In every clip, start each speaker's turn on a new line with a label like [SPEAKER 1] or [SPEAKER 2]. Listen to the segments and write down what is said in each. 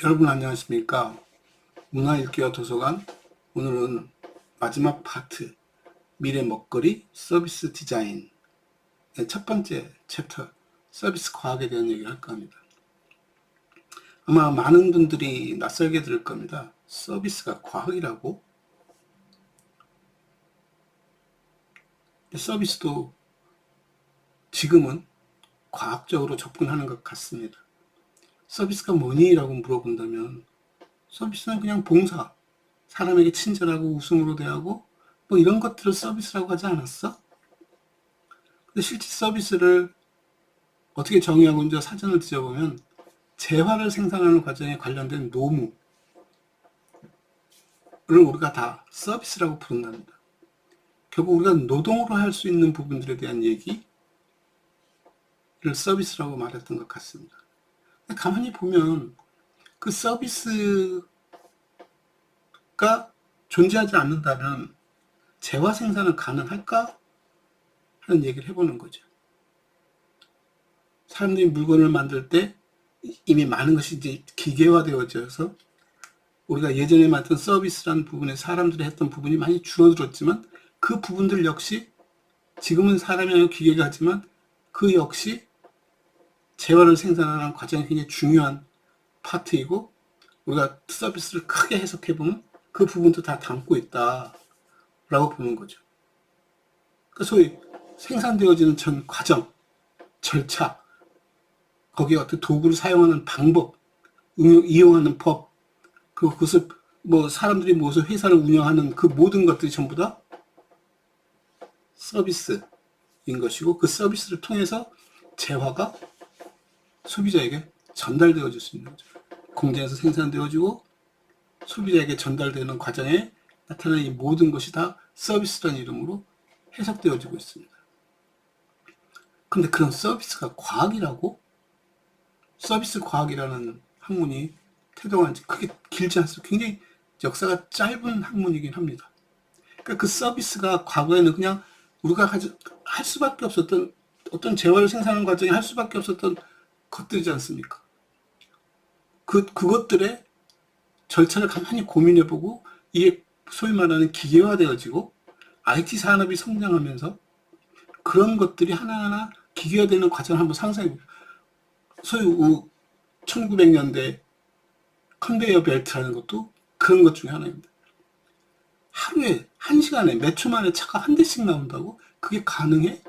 [SPEAKER 1] 여러분 안녕하십니까? 문화일기와 도서관, 오늘은 마지막 파트 미래 먹거리 서비스 디자인의 첫 번째 챕터 서비스 과학에 대한 얘기를 할까 합니다. 아마 많은 분들이 낯설게 들을 겁니다. 서비스가 과학이라고? 서비스도 지금은 과학적으로 접근하는 것 같습니다. 서비스가 뭐니? 라고 물어본다면 서비스는 그냥 봉사, 사람에게 친절하고 웃음으로 대하고 뭐 이런 것들을 서비스라고 하지 않았어? 근데 실제 서비스를 어떻게 정의하고 이제 사전을 뒤져보면 재화를 생산하는 과정에 관련된 노무를 우리가 다 서비스라고 부른답니다. 결국 우리가 노동으로 할 수 있는 부분들에 대한 얘기를 서비스라고 말했던 것 같습니다. 가만히 보면 그 서비스가 존재하지 않는다면 재화 생산은 가능할까? 하는 얘기를 해보는 거죠. 사람들이 물건을 만들 때 이미 많은 것이 이제 기계화되어져서 우리가 예전에 맡은 서비스라는 부분에 사람들이 했던 부분이 많이 줄어들었지만 그 부분들 역시 지금은 사람이 아니고 기계가 하지만 그 역시 재화를 생산하는 과정이 굉장히 중요한 파트이고 우리가 서비스를 크게 해석해보면 그 부분도 다 담고 있다라고 보는 거죠. 그 소위 생산되어지는 전 과정, 절차, 거기에 어떤 도구를 사용하는 방법, 이용하는 법, 그것을 뭐 사람들이 모여서 회사를 운영하는 그 모든 것들이 전부 다 서비스인 것이고 그 서비스를 통해서 재화가 소비자에게 전달되어질 수 있는 거죠. 공장에서 생산되어지고 소비자에게 전달되는 과정에 나타나는 이 모든 것이 다 서비스라는 이름으로 해석되어지고 있습니다. 그런데 그런 서비스가 과학이라고? 서비스 과학이라는 학문이 태동한 지 그게 길지 않습니다. 굉장히 역사가 짧은 학문이긴 합니다. 그러니까 그 서비스가 과거에는 그냥 우리가 할 수밖에 없었던 어떤 재화를 생산하는 과정에 할 수밖에 없었던 것들이지 않습니까? 그것들의 절차를 가만히 고민해보고 이게 소위 말하는 기계화되어지고 IT 산업이 성장하면서 그런 것들이 하나하나 기계화되는 과정을 한번 상상해보세요. 소위 1900년대 컨베이어 벨트라는 것도 그런 것 중에 하나입니다. 하루에 1시간에 몇 초 만에 차가 한 대씩 나온다고? 그게 가능해?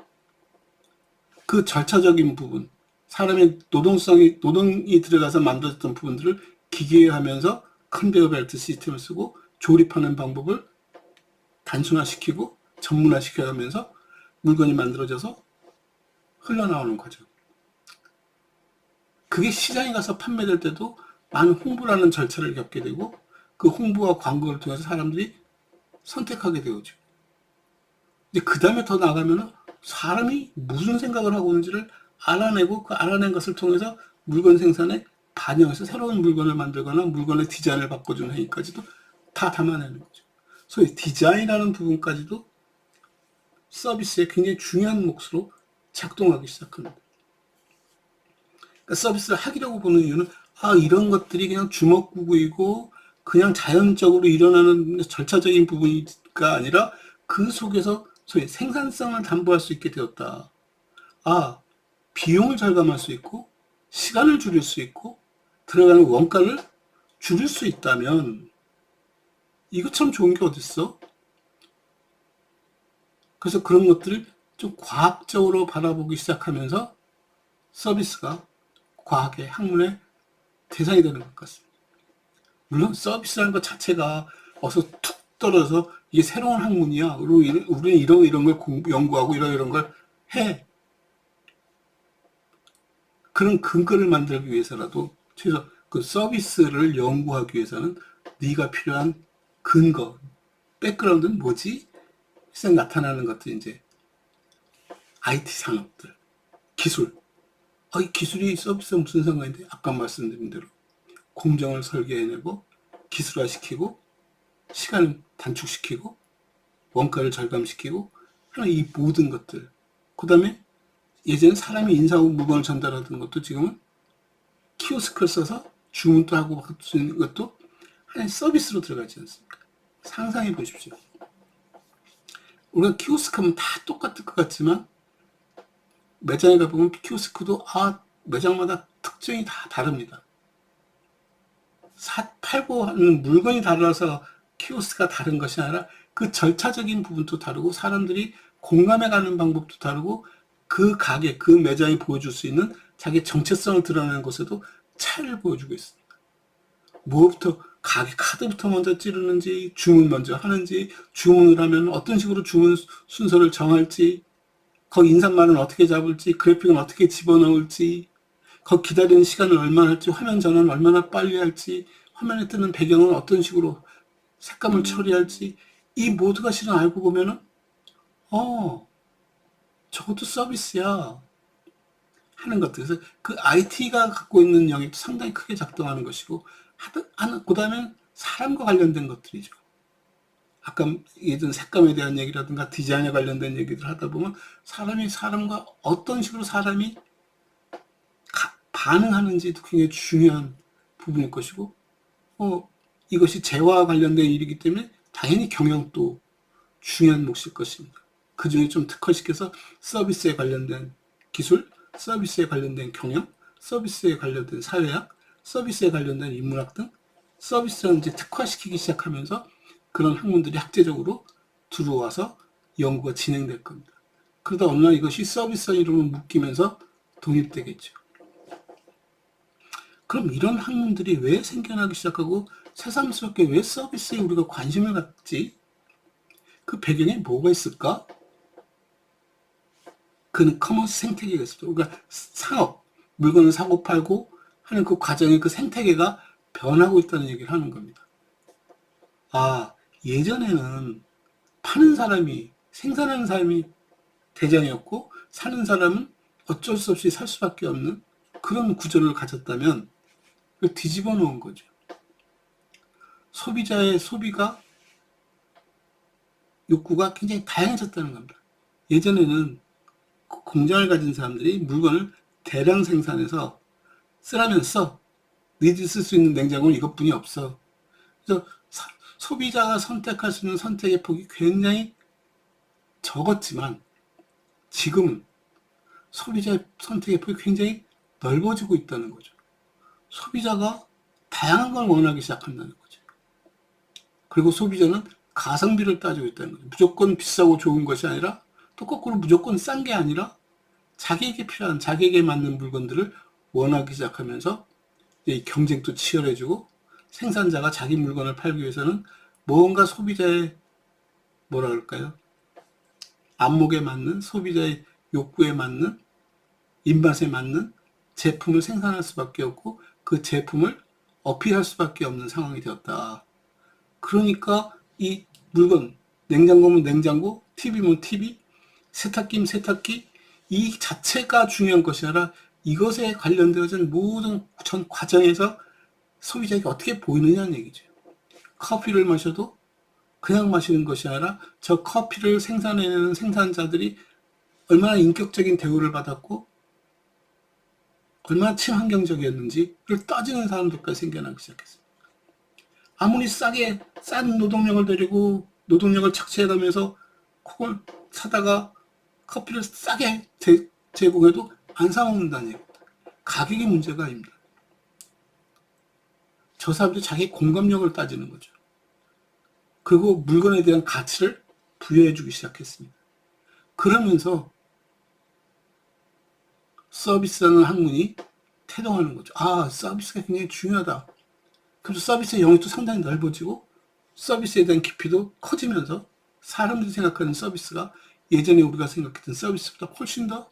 [SPEAKER 1] 그 절차적인 부분, 사람의 노동이 들어가서 만들어졌던 부분들을 기계화하면서 컨베이어 벨트 시스템을 쓰고 조립하는 방법을 단순화시키고 전문화시켜가면서 물건이 만들어져서 흘러나오는 과정. 그게 시장에 가서 판매될 때도 많은 홍보라는 절차를 겪게 되고 그 홍보와 광고를 통해서 사람들이 선택하게 되어죠. 근데 그 다음에 더 나가면은 사람이 무슨 생각을 하고 있는지를 알아내고 그 알아낸 것을 통해서 물건 생산에 반영해서 새로운 물건을 만들거나 물건의 디자인을 바꿔주는 행위까지도 다 담아내는 거죠. 소위 디자인이라는 부분까지도 서비스의 굉장히 중요한 몫으로 작동하기 시작합니다. 그러니까 서비스를 하기라고 보는 이유는 이런 것들이 그냥 주먹구구이고 그냥 자연적으로 일어나는 절차적인 부분가 아니라 그 속에서 소위 생산성을 담보할 수 있게 되었다. 비용을 절감할 수 있고 시간을 줄일 수 있고 들어가는 원가를 줄일 수 있다면 이거 참 좋은 게 어딨어? 그래서 그런 것들을 좀 과학적으로 바라보기 시작하면서 서비스가 과학의 학문의 대상이 되는 것 같습니다. 물론 서비스라는 것 자체가 어서 툭 떨어져서 이게 새로운 학문이야. 우리는 이런 걸 연구하고 이런 걸 해. 그런 근거를 만들기 위해서라도 최소 그 서비스를 연구하기 위해서는 네가 필요한 근거, 백그라운드는 뭐지? 실상 나타나는 것들이 이제 IT 산업들, 기술. 이 기술이 서비스와 무슨 상관인데? 아까 말씀드린 대로 공정을 설계해내고 기술화시키고 시간을 단축시키고 원가를 절감시키고 하는 이 모든 것들. 그 다음에 예전에 사람이 인사하고 물건을 전달하던 것도 지금은 키오스크를 써서 주문도 하고 받을 수 있는 것도 하나의 서비스로 들어가지 않습니까? 상상해 보십시오. 우리가 키오스크 하면 다 똑같을 것 같지만 매장에 가보면 키오스크도 매장마다 특징이 다 다릅니다. 팔고 하는 물건이 달라서 키오스크가 다른 것이 아니라 그 절차적인 부분도 다르고 사람들이 공감해 가는 방법도 다르고 그 가게, 그 매장이 보여줄 수 있는 자기 정체성을 드러내는 것에도 차이를 보여주고 있습니다. 뭐부터 가게 카드부터 먼저 찌르는지 주문 먼저 하는지 주문을 하면 어떤 식으로 주문 순서를 정할지 거기 인사말은 어떻게 잡을지 그래픽은 어떻게 집어넣을지 거기 기다리는 시간을 얼마나 할지 화면 전환을 얼마나 빨리 할지 화면에 뜨는 배경은 어떤 식으로 색감을 처리할지 이 모두가 실은 알고 보면은 저것도 서비스야 하는 것들. 그래서 그 IT가 갖고 있는 영역도 상당히 크게 작동하는 것이고 그 다음에 사람과 관련된 것들이죠. 아까 예전 색감에 대한 얘기라든가 디자인에 관련된 얘기들 하다 보면 사람과 어떤 식으로 사람이 반응하는지도 굉장히 중요한 부분일 것이고 이것이 재화와 관련된 일이기 때문에 당연히 경영도 중요한 몫일 것입니다. 그 중에 좀 특화시켜서 서비스에 관련된 기술, 서비스에 관련된 경영, 서비스에 관련된 사회학, 서비스에 관련된 인문학 등 서비스를 이제 특화시키기 시작하면서 그런 학문들이 학제적으로 들어와서 연구가 진행될 겁니다. 그러다 어느 날 이것이 서비스라는 이름으로 묶이면서 독립되겠죠. 그럼 이런 학문들이 왜 생겨나기 시작하고 새삼스럽게 왜 서비스에 우리가 관심을 갖지? 그 배경에 뭐가 있을까? 그는 커머스 생태계가 있습니다. 그러니까 상업, 물건을 사고 팔고 하는 그 과정의 그 생태계가 변하고 있다는 얘기를 하는 겁니다. 예전에는 파는 사람이, 생산하는 사람이 대장이었고 사는 사람은 어쩔 수 없이 살 수밖에 없는 그런 구조를 가졌다면 그걸 뒤집어 놓은 거죠. 소비자의 소비가 욕구가 굉장히 다양해졌다는 겁니다. 예전에는 공장을 가진 사람들이 물건을 대량 생산해서 쓰라면 써. 너희들이 쓸 수 있는 냉장고는 이것뿐이 없어. 그래서 소비자가 선택할 수 있는 선택의 폭이 굉장히 적었지만 지금은 소비자의 선택의 폭이 굉장히 넓어지고 있다는 거죠. 소비자가 다양한 걸 원하기 시작한다는 거죠. 그리고 소비자는 가성비를 따지고 있다는 거죠. 무조건 비싸고 좋은 것이 아니라 또 거꾸로 무조건 싼 게 아니라 자기에게 필요한 자기에게 맞는 물건들을 원하기 시작하면서 이 경쟁도 치열해지고 생산자가 자기 물건을 팔기 위해서는 뭔가 소비자의 뭐라 그럴까요? 안목에 맞는 소비자의 욕구에 맞는 입맛에 맞는 제품을 생산할 수밖에 없고 그 제품을 어필할 수밖에 없는 상황이 되었다. 그러니까 이 물건, 냉장고면 냉장고, TV면 TV, 세탁기면 세탁기 이 자체가 중요한 것이 아니라 이것에 관련되어진 모든 전 과정에서 소비자에게 어떻게 보이느냐는 얘기죠. 커피를 마셔도 그냥 마시는 것이 아니라 저 커피를 생산해내는 생산자들이 얼마나 인격적인 대우를 받았고 얼마나 친환경적이었는지를 따지는 사람들까지 생겨나기 시작했습니다. 아무리 싼 노동력을 데리고 노동력을 착취해가면서 그걸 사다가 커피를 싸게 제공해도 안 사먹는다는 얘기입니다. 가격의 문제가 아닙니다. 저 사람들이 자기 공감력을 따지는 거죠. 그리고 물건에 대한 가치를 부여해주기 시작했습니다. 그러면서 서비스라는 학문이 태동하는 거죠. 서비스가 굉장히 중요하다. 그래서 서비스의 영역도 상당히 넓어지고 서비스에 대한 깊이도 커지면서 사람들이 생각하는 서비스가 예전에 우리가 생각했던 서비스보다 훨씬 더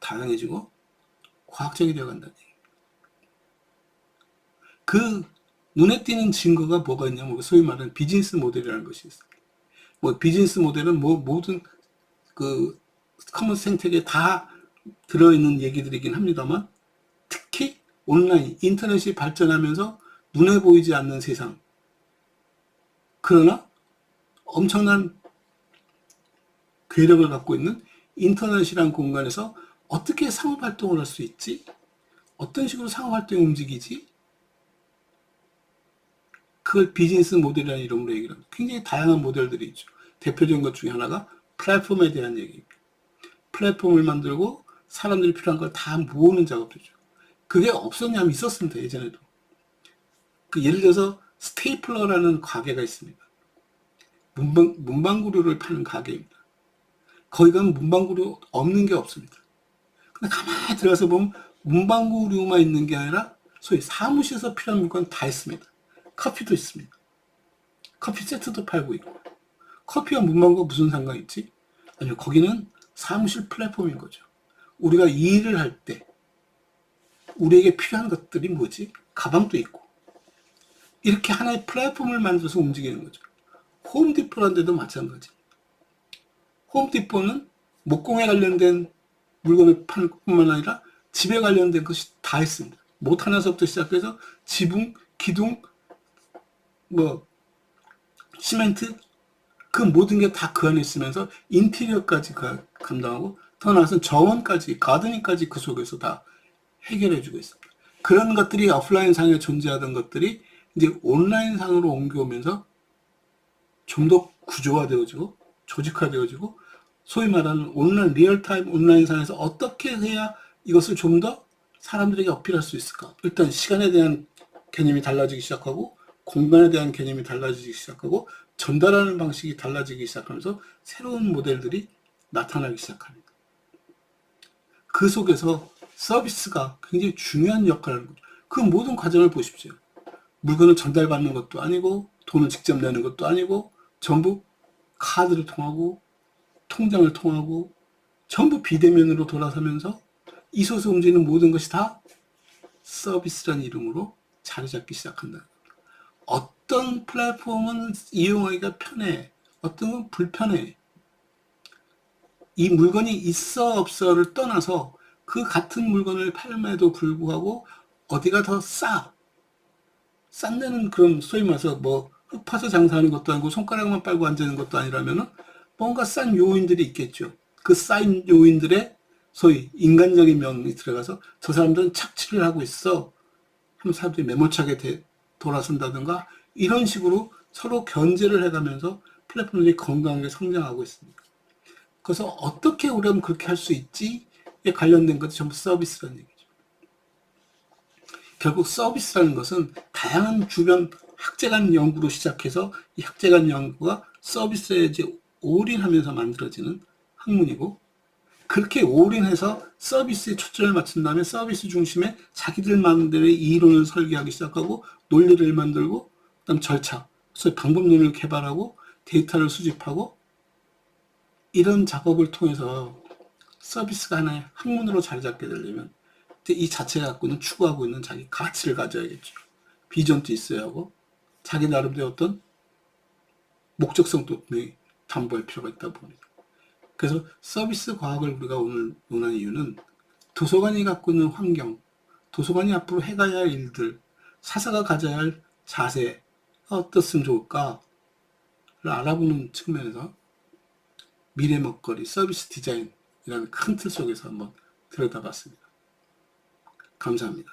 [SPEAKER 1] 다양해지고 과학적이 되어간다는 얘기예요. 그 눈에 띄는 증거가 뭐가 있냐면 소위 말하는 비즈니스 모델이라는 것이 있어요. 비즈니스 모델은 모든 그 커머스 생태계에 다 들어있는 얘기들이긴 합니다만 특히 온라인, 인터넷이 발전하면서 눈에 보이지 않는 세상 그러나 엄청난 괴력을 갖고 있는 인터넷이라는 공간에서 어떻게 상업활동을 할 수 있지? 어떤 식으로 상호 활동이 움직이지? 그걸 비즈니스 모델이라는 이름으로 얘기를 합니다. 굉장히 다양한 모델들이 있죠. 대표적인 것 중에 하나가 플랫폼에 대한 얘기입니다. 플랫폼을 만들고 사람들이 필요한 걸 다 모으는 작업이죠. 그게 없었냐면 있었습니다. 예전에도. 예를 들어서 스테이플러라는 가게가 있습니다. 문방구류를 파는 가게입니다. 거기 가면 문방구류 없는 게 없습니다. 근데 가만히 들어가서 보면 문방구류만 있는 게 아니라 소위 사무실에서 필요한 물건 다 있습니다. 커피도 있습니다. 커피 세트도 팔고 있고. 커피와 문방구가 무슨 상관이 있지? 아니요, 거기는 사무실 플랫폼인 거죠. 우리가 이 일을 할 때 우리에게 필요한 것들이 뭐지? 가방도 있고. 이렇게 하나의 플랫폼을 만들어서 움직이는 거죠. 홈디포라는 데도 마찬가지. 홈디포는 목공에 관련된 물건을 파는 것뿐만 아니라 집에 관련된 것이 다 있습니다. 못 하나서부터 시작해서 지붕, 기둥, 시멘트, 그 모든 게 다 그 안에 있으면서 인테리어까지 감당하고 더 나아가서는 정원까지, 가드닝까지 그 속에서 다 해결해주고 있습니다. 그런 것들이 오프라인 상에 존재하던 것들이 이제 온라인 상으로 옮겨오면서 좀 더 구조화되어지고 조직화되어지고 소위 말하는 온라인 리얼타임 온라인 상에서 어떻게 해야 이것을 좀 더 사람들에게 어필할 수 있을까? 일단 시간에 대한 개념이 달라지기 시작하고 공간에 대한 개념이 달라지기 시작하고 전달하는 방식이 달라지기 시작하면서 새로운 모델들이 나타나기 시작합니다. 그 속에서 서비스가 굉장히 중요한 역할을 하는 거죠. 그 모든 과정을 보십시오. 물건을 전달받는 것도 아니고 돈을 직접 내는 것도 아니고 전부 카드를 통하고 통장을 통하고 전부 비대면으로 돌아서면서 이 속에서 움직이는 모든 것이 다 서비스라는 이름으로 자리 잡기 시작한다. 어떤 플랫폼은 이용하기가 편해, 어떤 건 불편해. 이 물건이 있어 없어를 떠나서 그 같은 물건을 팔음에도 불구하고 어디가 더 싼 데는 그런 소위 말해서 흙 파서 장사하는 것도 아니고 손가락만 빨고 앉는 것도 아니라면은 뭔가 싼 요인들이 있겠죠. 그 싼 요인들의 소위 인간적인 면이 들어가서 저 사람들은 착취를 하고 있어 하면 사람들이 매몰차게 돌아선다든가 이런 식으로 서로 견제를 해가면서 플랫폼들이 건강하게 성장하고 있습니다. 그래서 어떻게 우리가 그렇게 할 수 있지에 관련된 것이 전부 서비스라는 얘기죠. 결국 서비스라는 것은 다양한 주변 학제간 연구로 시작해서 이 학제간 연구가 서비스에 이제 올인하면서 만들어지는 학문이고 그렇게 올인해서 서비스에 초점을 맞춘 다음에 서비스 중심에 자기들만들의 이론을 설계하기 시작하고 논리를 만들고 그다음 절차, 그래서 방법론을 개발하고 데이터를 수집하고 이런 작업을 통해서 서비스가 하나의 학문으로 자리 잡게 되려면 이 자체가 갖고 있는 추구하고 있는 자기 가치를 가져야겠죠. 비전도 있어야 하고 자기 나름대로 어떤 목적성도 담보할 필요가 있다 봅니다. 그래서 서비스 과학을 우리가 오늘 논한 이유는 도서관이 갖고 있는 환경, 도서관이 앞으로 해가야 할 일들, 사사가 가져야 할 자세가 어떻으면 좋을까를 알아보는 측면에서 미래 먹거리 서비스 디자인이라는 큰 틀 속에서 한번 들여다봤습니다. 감사합니다.